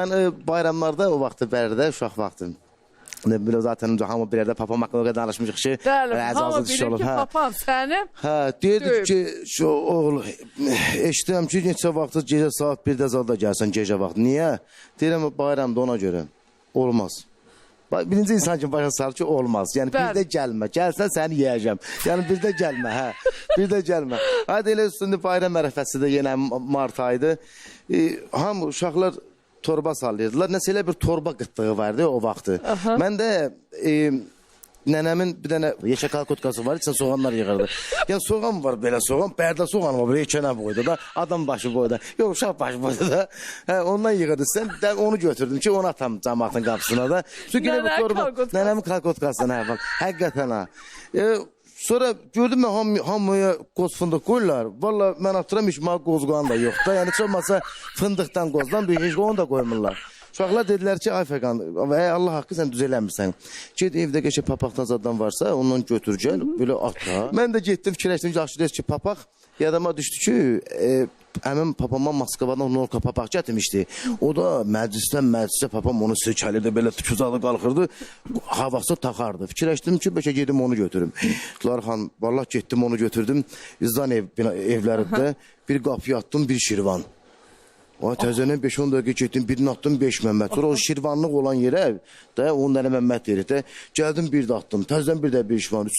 Yani bayramlarda o vaxtı Bərdə uşaq vaxtı. Böyle zaten hamı bir yerde papam hakkında o kadar danışmışıq ki. Bəli, hamı bilir ki, papam sənin. Deyirdik ki, oğul, eşitirəm ki, neçə vaxtı gecə saat 1-də zalda gəlsən gecə vaxtı. Niyə? Deyirəm, bayramda ona göre. Olmaz. Birinci insan kimi başa salır ki, olmaz. Yəni, birdə gəlmə. Gəlsən səni yiyəcəm. Yəni, birdə gəlmə, hə. Birdə gəlmə. Hadi elə üstündə bayram ərəfəsi də yenə mart aydı. Hamı uşaqlar torba sallayırdılar. Nəsə elə bir torba qıtlığı vardı o vaxtı. Mən də nənəmin bir dənə yeşəkal kotkası var, içində soğanlar yığırdı. Yəni soğan var belə soğan, Bərdə soğan var belə yekənə boyda da, adam başı boyda. Yox, uşaq başı boyda da. Ondan yığırdı. Sən onu götürdüm ki, onu atam cəmaatın qapısına da. Nənəmin kalkotkasına həqiqətən ha. Sonra gördüm mən hamıya qoz fındıq qoyurlar. Valla mən atıram heç mənə qozqan da yox da. Yəni çoxmasa fındıqdan qozdan bir heç onu da qoymurlar. Uşaqlar dedilər ki, ay Fəqan, Allah haqqı sən düz eləmirsən. Ged evdə geçə papaqdan zaddan varsa ondan götür gəl, belə atla. Mən də getdim fikirləşdim ki, yaxşı deyək ki, papaq yadıma düşdü ki, əmim papama Moskvadan Norka papaq gətirmişdi. O da məclisdən papam onu sökəlirdi, belə tükuzalı qalxırdı, havası taxardı. Fikirləşdim ki, bəlkə gedim onu götürüm. Lar xan, vallahi getdim onu götürdüm. İzdan evlərində bir qapıya attım, bir şirvan. Təzədən 5-10 dəqiqə getdim, birini attım 5 Məmməd. Sonra o şirvanlıq olan yerə, 10 dənə Məmməd verir. Gəldim bir də attım, təzədən bir də 5 şirvan.